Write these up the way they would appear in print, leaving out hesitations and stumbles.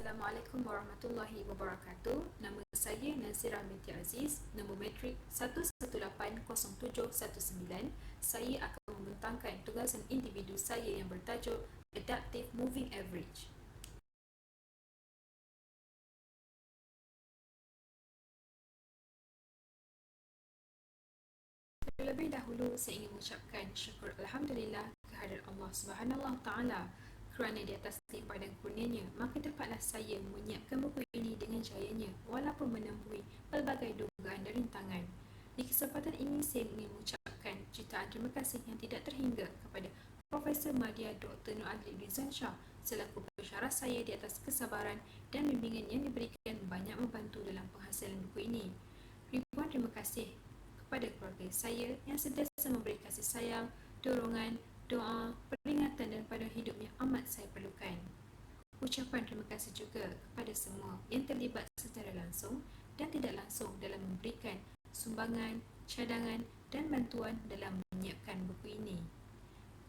Assalamualaikum warahmatullahi wabarakatuh. Nama saya Nazirah binti Aziz, nombor matrik 1180719. Saya akan membentangkan tugasan individu saya yang bertajuk Adaptive Moving Average. Terlebih dahulu, saya ingin mengucapkan syukur Alhamdulillah kehadirat Allah Subhanahu Taala kerana di atas limpahan kurnianya, maka dapatlah saya menyiapkan buku ini dengan jayanya walaupun menempuhi pelbagai dugaan dan rintangan. Di kesempatan ini, saya ingin mengucapkan jutaan terima kasih yang tidak terhingga kepada Profesor Madya Dr. Nur Adli Rizwan Shah selaku pensyarah saya di atas kesabaran dan bimbingan yang diberikan banyak membantu dalam penghasilan buku ini. Ribuan terima kasih kepada keluarga saya yang sentiasa memberi kasih sayang, dorongan, doa, peringatan dan pada hidup yang amat saya perlukan. Ucapan terima kasih juga kepada semua yang terlibat secara langsung dan tidak langsung dalam memberikan sumbangan, cadangan dan bantuan dalam menyiapkan buku ini.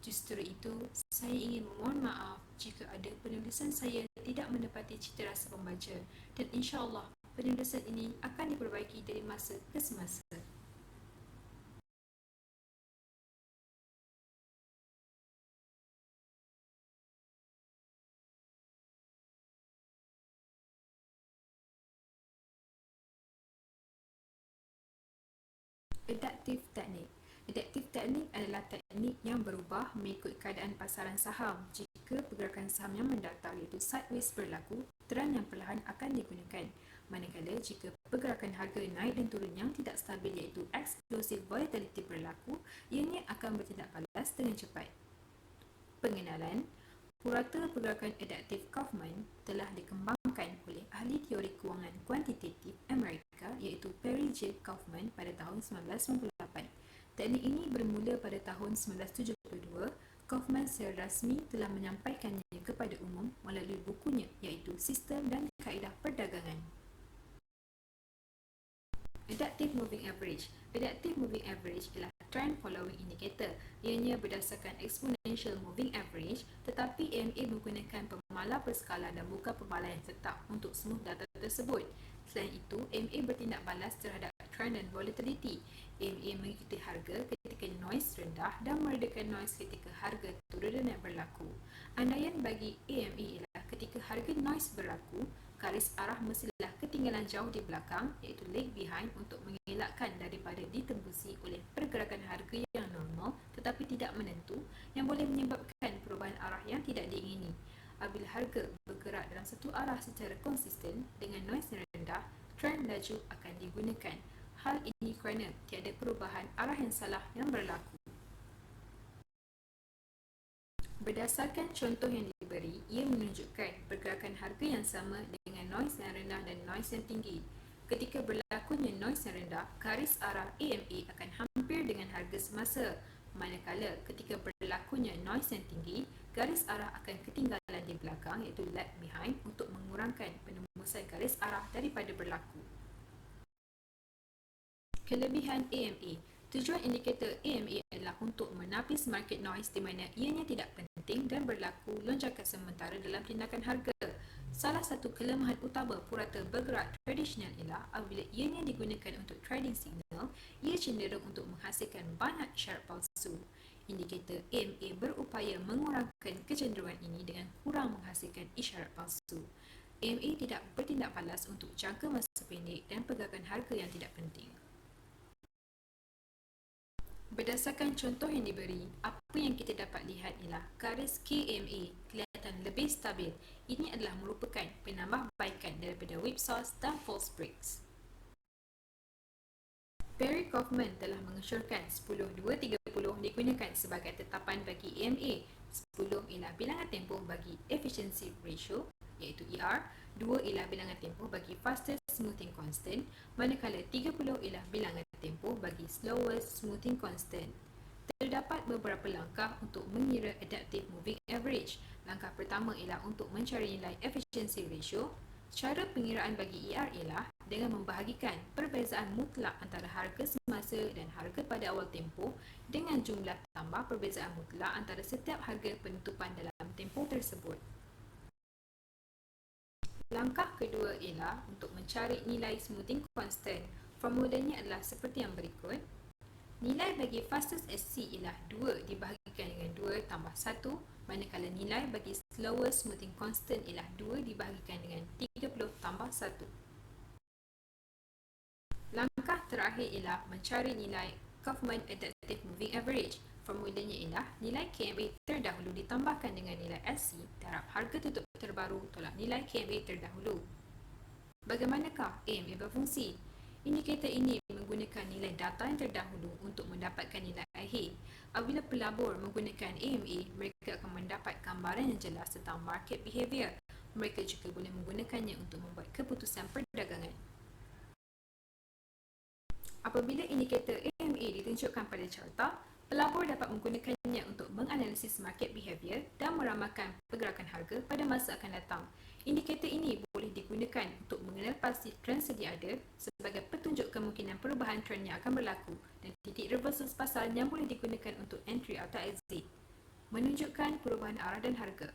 Justru itu, saya ingin memohon maaf jika ada penulisan saya tidak menepati cita rasa pembaca dan insya-Allah penulisan ini akan diperbaiki dari masa ke semasa. Adaptive Technique. Adaptive Technique adalah teknik yang berubah mengikut keadaan pasaran saham. Jika pergerakan saham yang mendatar iaitu sideways berlaku, trend yang perlahan akan digunakan. Manakala jika pergerakan harga naik dan turun yang tidak stabil iaitu explosive volatility berlaku, ianya akan bertindak balas dengan cepat. Pengenalan. Purata pergerakan adaptif Kaufman telah dikembangkan oleh ahli teori kewangan kuantitatif Amerika iaitu Perry J. Kaufman pada tahun 1998. Teknik ini bermula pada tahun 1972. Kaufman secara rasmi telah menyampaikannya kepada umum melalui bukunya iaitu Sistem dan Kaedah Perdagangan. Adaptive Moving Average. Adaptive Moving Average ialah Trend Following Indicator. Ianya berdasarkan Exponential Moving Average, tetapi AMA menggunakan pemala berskala dan bukan pemala yang tetap untuk semua data tersebut. Selain itu, AMA bertindak balas terhadap trend dan volatility. AMA mengikuti harga ketika noise rendah dan meredakan noise ketika harga turun dan naik berlaku. Andaian bagi AMA ialah ketika harga noise berlaku, garis arah mestilah ketinggalan jauh di belakang iaitu lag behind untuk mengelakkan daripada ditembusi oleh pergerakan harga yang normal tetapi tidak menentu yang boleh menyebabkan perubahan arah yang tidak diingini. Apabila harga bergerak dalam satu arah secara konsisten dengan noise yang rendah, trend laju akan digunakan. Hal ini kerana tiada perubahan arah yang salah yang berlaku. Berdasarkan contoh yang diberi, ia menunjukkan pergerakan harga yang sama dengan noise yang rendah dan noise yang tinggi. Ketika berlakunya noise yang rendah, garis arah AMA akan hampir dengan harga semasa. Manakala ketika berlakunya noise yang tinggi, garis arah akan ketinggalan di belakang iaitu lag behind untuk mengurangkan penembusan garis arah daripada berlaku. Kelebihan AMA. Tujuan indikator AMA adalah untuk menapis market noise di mana ianya tidak penting dan berlaku lonjakan sementara dalam tindakan harga. Salah satu kelemahan utama purata bergerak tradisional ialah apabila ianya digunakan untuk trading signal, ia cenderung untuk menghasilkan banyak isyarat palsu. Indikator AMA berupaya mengurangkan kecenderungan ini dengan kurang menghasilkan isyarat palsu. AMA tidak bertindak balas untuk jangka masa pendek dan pergerakan harga yang tidak penting. Berdasarkan contoh yang diberi, apa yang kita dapat lihat ialah garis KMA kelihatan lebih stabil. Ini adalah merupakan penambahbaikan daripada whipsaws dan false breaks. Perry Kaufman telah mengesyorkan 10-2-30 digunakan sebagai tetapan bagi EMA. 10 ialah bilangan tempoh bagi efficiency ratio iaitu ER, 2 ialah bilangan tempoh bagi fastest smoothing constant, manakala 30 ialah bilangan tempoh bagi slowest smoothing constant. Terdapat beberapa langkah untuk mengira adaptive moving average. Langkah pertama ialah untuk mencari nilai efficiency ratio. Cara pengiraan bagi ER ialah dengan membahagikan perbezaan mutlak antara harga semasa dan harga pada awal tempoh dengan jumlah tambah perbezaan mutlak antara setiap harga penutupan dalam tempoh tersebut. Langkah kedua ialah untuk mencari nilai smoothing constant. Formulanya adalah seperti yang berikut. Nilai bagi fastest SC ialah 2 dibahagikan dengan 2 tambah 1, manakala nilai bagi slowest smoothing constant ialah 2 dibahagikan dengan 30 tambah 1. Langkah terakhir ialah mencari nilai Kaufman Adaptive Moving Average. Formulanya ialah nilai KMA terdahulu ditambahkan dengan nilai SC darab harga tutup terbaru tolak nilai KMA terdahulu. Bagaimanakah AMA berfungsi? Indikator ini menggunakan nilai data yang terdahulu untuk mendapatkan nilai akhir. Apabila pelabur menggunakan AMA, mereka akan mendapat gambaran yang jelas tentang market behavior. Mereka juga boleh menggunakannya untuk membuat keputusan perdagangan. Apabila indikator AMA ditunjukkan pada carta, pelabur dapat menggunakannya untuk menganalisis market behavior dan meramalkan pergerakan harga pada masa akan datang. Indikator ini boleh digunakan untuk mengenal pasti trend sedia ada sebagai petunjuk kemungkinan perubahan trend yang akan berlaku dan titik reversal pasar yang boleh digunakan untuk entry atau exit. Menunjukkan perubahan arah dan harga.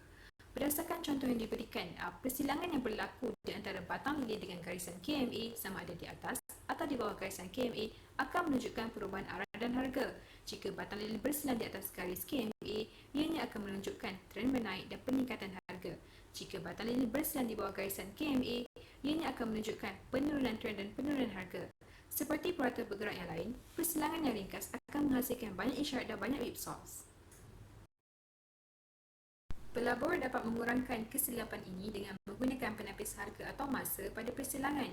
Berdasarkan contoh yang diberikan, persilangan yang berlaku di antara batang lilin dengan garisan KMA sama ada di atas atau di bawah garisan KMA akan menunjukkan perubahan arah dan harga. Jika batang lilin bersilang di atas garis KMA, ianya akan menunjukkan trend menaik dan peningkatan harga. Jika batang lilin bersilang di bawah garisan KMA, ianya akan menunjukkan penurunan trend dan penurunan harga. Seperti purata bergerak yang lain, persilangan yang ringkas akan menghasilkan banyak isyarat dan banyak whipsaws. Pelabur dapat mengurangkan kesilapan ini dengan menggunakan penapis harga atau masa pada persilangan.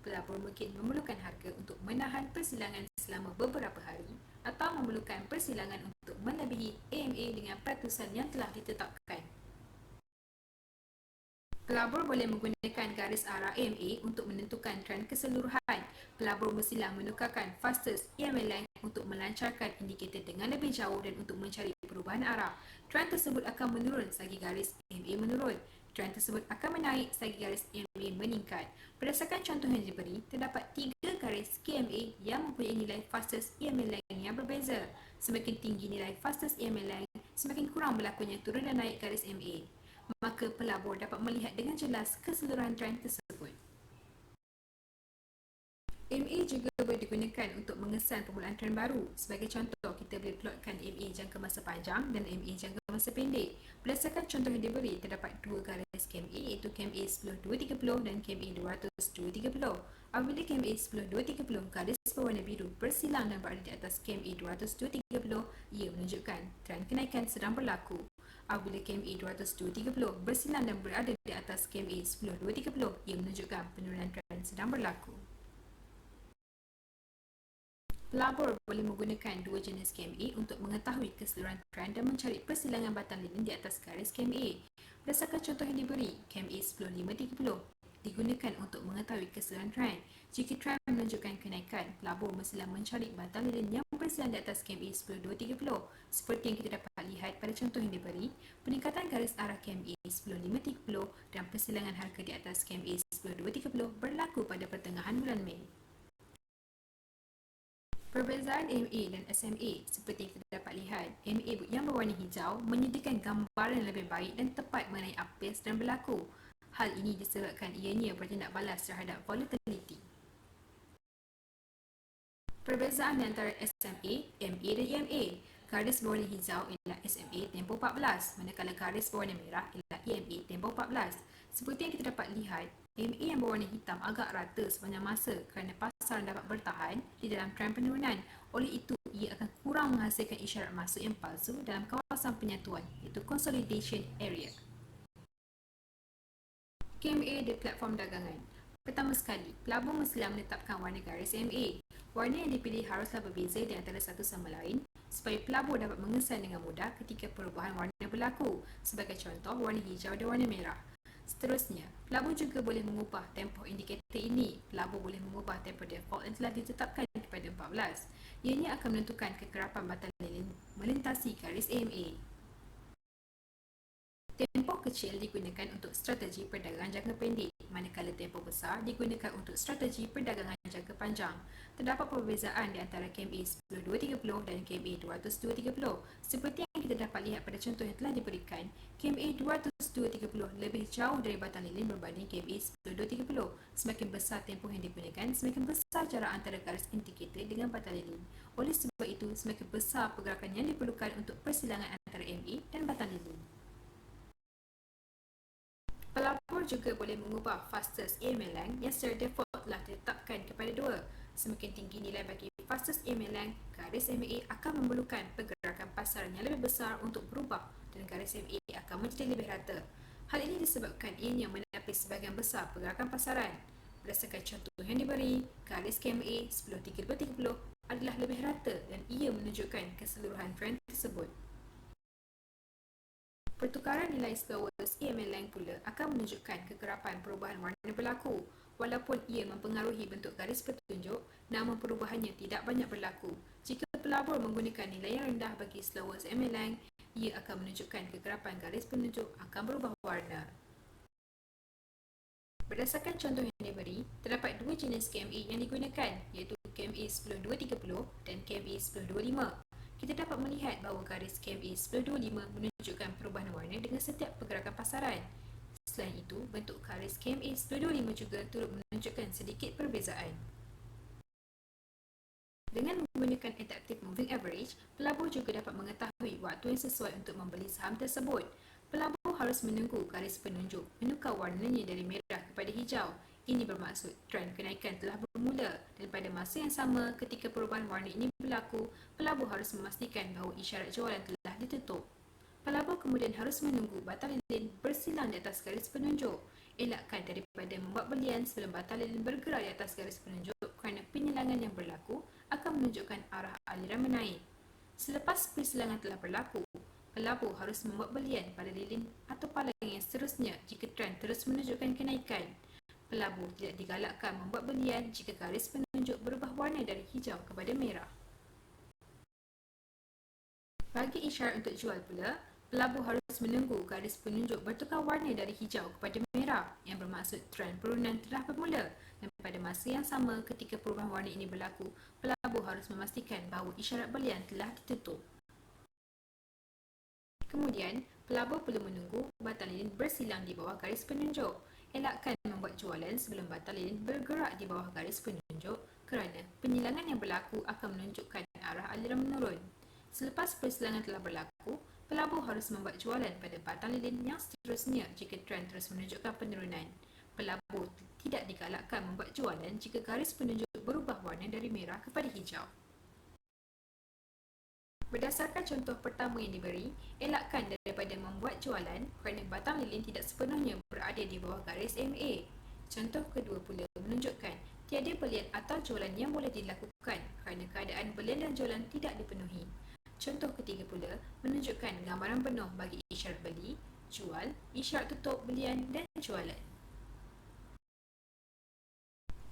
Pelabur mungkin memerlukan harga untuk menahan persilangan selama beberapa hari atau memerlukan persilangan untuk melebihi AMA dengan peratusan yang telah ditetapkan. Pelabur boleh menggunakan garis arah AMA untuk menentukan trend keseluruhan. Pelabur bersilang menukarkan fastest EMA line untuk melancarkan indikator dengan lebih jauh dan untuk mencari perubahan arah. Trend tersebut akan menurun selagi garis EMA menurun. Trend tersebut akan menaik selagi garis EMA meningkat. Berdasarkan contoh yang diberi, terdapat 3 garis KMA yang mempunyai nilai fastest EMA line yang berbeza. Semakin tinggi nilai fastest EMA line, semakin kurang berlakunya turun dan naik garis MA. Maka pelabur dapat melihat dengan jelas keseluruhan trend tersebut. MA juga boleh digunakan untuk mengesan permulaan trend baru. Sebagai contoh, kita boleh plotkan MA jangka masa panjang dan MA jangka masa pendek. Berdasarkan contoh yang diberi, terdapat 2 garis KMA iaitu KMA 10230 dan KMA 20230. Apabila KMA 10230 garis berwarna biru bersilang dan berada di atas KMA 20230, ia menunjukkan trend kenaikan sedang berlaku. Apabila KMA 20230 bersilang dan berada di atas KMA 10230, ia menunjukkan penurunan trend sedang berlaku. Pelabur boleh menggunakan 2 jenis KMA untuk mengetahui keseluruhan trend dan mencari persilangan batang lilin di atas garis KMA. Berdasarkan contoh yang diberi, KMA 10530 digunakan untuk mengetahui keseluruhan trend. Jika trend menunjukkan kenaikan, pelabur bersilang mencari batang lilin yang bersilang di atas KMA 10230. Seperti yang kita dapat lihat pada contoh yang diberi, peningkatan garis arah KMA 10530 dan persilangan harga di atas KMA 10230 berlaku pada pertengahan bulan Mei. Perbezaan MA dan SMA seperti yang kita dapat lihat, MA yang berwarna hijau menyediakan gambaran yang lebih baik dan tepat mengenai apa yang sedang berlaku. Hal ini disebabkan ianya bertindak balas terhadap volatility. Perbezaan antara SMA, MA dan EMA. Garis berwarna hijau ialah SMA tempoh 14, manakala garis berwarna merah ialah EMA tempoh 14. Seperti yang kita dapat lihat, MA yang berwarna hitam agak rata sepanjang masa kerana pasar dapat bertahan di dalam trend penurunan. Oleh itu, ia akan kurang menghasilkan isyarat masuk yang palsu dalam kawasan penyatuan, iaitu consolidation area. KMA di platform dagangan. Pertama sekali, pelabur mestilah menetapkan warna garis MA. Warna yang dipilih haruslah berbeza di antara satu sama lain supaya pelabur dapat mengesan dengan mudah ketika perubahan warna berlaku. Sebagai contoh, warna hijau dan warna merah. Seterusnya, pelabur juga boleh mengubah tempoh indikator ini. Pelabur boleh mengubah tempoh default yang telah ditetapkan kepada 14. Ianya akan menentukan kekerapan batang lilin melintasi garis AMA. Tempoh kecil digunakan untuk strategi perdagangan jangka pendek, manakala tempoh besar digunakan untuk strategi perdagangan jangka panjang. Terdapat perbezaan di antara KMA 10230 dan KMA 20230. Seperti yang kita dapat lihat pada contoh yang telah diberikan, KMA 202.30 lebih jauh dari batang lilin berbanding KMA 10.230. Semakin besar tempoh yang digunakan, semakin besar jarak antara garis indikator dengan batang lilin. Oleh sebab itu, semakin besar pergerakan yang diperlukan untuk persilangan antara MA dan batang lilin. Pelabur juga boleh mengubah fastest EMA length yang secara default telah ditetapkan kepada 2. Semakin tinggi nilai bagi fastest EMA length, garis MA akan memerlukan pergerakan pasaran yang lebih besar untuk berubah dan garis MA akan menjadi lebih rata. Hal ini disebabkan ianya menepis sebahagian besar pergerakan pasaran. Berdasarkan contoh yang diberi, garis KMA 10.30 adalah lebih rata dan ia menunjukkan keseluruhan trend tersebut. Pertukaran nilai slowest EMA length pula akan menunjukkan kekerapan perubahan warna berlaku. Walaupun ia mempengaruhi bentuk garis petunjuk, namun perubahannya tidak banyak berlaku. Jika pelabur menggunakan nilai yang rendah bagi slowest EMA length, ia akan menunjukkan kekerapan garis penunjuk akan berubah warna. Berdasarkan contoh yang diberi, terdapat dua jenis KMA yang digunakan, iaitu KMA 10.230 dan KMA 10.25. Kita dapat melihat bahawa garis KMA 10.25 menunjukkan perubahan warna dengan setiap pergerakan pasaran. Selain itu, bentuk garis KMA 10.25 juga turut menunjukkan sedikit perbezaan. Dengan menggunakan Adaptive Moving Average, pelabur juga dapat mengetahui waktu yang sesuai untuk membeli saham tersebut. Pelabur harus menunggu garis penunjuk menukar warnanya dari merah kepada hijau. Ini bermaksud trend kenaikan telah bermula dan pada masa yang sama ketika perubahan warna ini berlaku, pelabur harus memastikan bahawa isyarat jualan telah ditutup. Pelabur kemudian harus menunggu batang lilin bersilang di atas garis penunjuk. Elakkan daripada membuat belian sebelum batang lilin bergerak di atas garis penunjuk kerana penyilangan yang berlaku akan menunjukkan arah aliran menaik. Selepas persilangan telah berlaku, pelabur harus membuat belian pada lilin atau palang yang seterusnya jika trend terus menunjukkan kenaikan. Pelabur tidak digalakkan membuat belian jika garis penunjuk berubah warna dari hijau kepada merah. Bagi isyarat untuk jual pula, pelabur harus menunggu garis penunjuk bertukar warna dari hijau kepada merah yang bermaksud trend penurunan telah bermula dan pada masa yang sama ketika perubahan warna ini berlaku, pelabur harus memastikan bahawa isyarat belian telah ditutup. Kemudian, pelabur perlu menunggu batang lilin bersilang di bawah garis penunjuk. Elakkan membuat jualan sebelum batang lilin bergerak di bawah garis penunjuk kerana penyilangan yang berlaku akan menunjukkan arah aliran menurun. Selepas persilangan telah berlaku, pelabur harus membuat jualan pada batang lilin yang seterusnya jika trend terus menunjukkan penurunan. Pelabur tidak digalakkan membuat jualan jika garis penunjuk berubah warna dari merah kepada hijau. Berdasarkan contoh pertama yang diberi, elakkan daripada membuat jualan kerana batang lilin tidak sepenuhnya berada di bawah garis MA. Contoh kedua pula menunjukkan tiada belian atau jualan yang boleh dilakukan kerana keadaan belian dan jualan tidak dipenuhi. Contoh ketiga pula menunjukkan gambaran penuh bagi isyarat beli, jual, isyarat tutup belian dan jualan.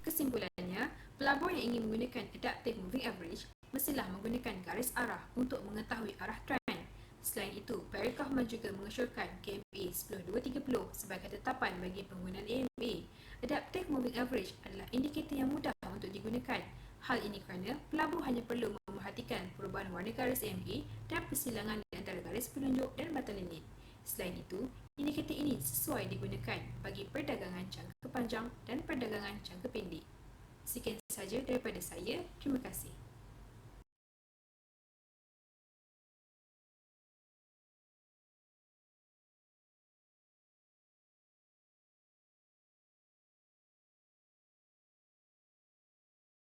Kesimpulannya, pelabur yang ingin menggunakan Adaptive Moving Average mestilah menggunakan garis arah untuk mengetahui arah trend. Selain itu, Barry Kaufman juga mengesyorkan KMA 10.230 sebagai tetapan bagi penggunaan AMA. Adaptive Moving Average adalah indikator yang mudah untuk digunakan. Hal ini kerana pelabur hanya perlu memerhatikan perubahan warna garis AMA dan persilangan di antara garis penunjuk dan batang lilin. Selain itu, indikator ini sesuai digunakan bagi perdagangan jangka panjang dan perdagangan jangka pendek. Sekian sahaja daripada saya. Terima kasih.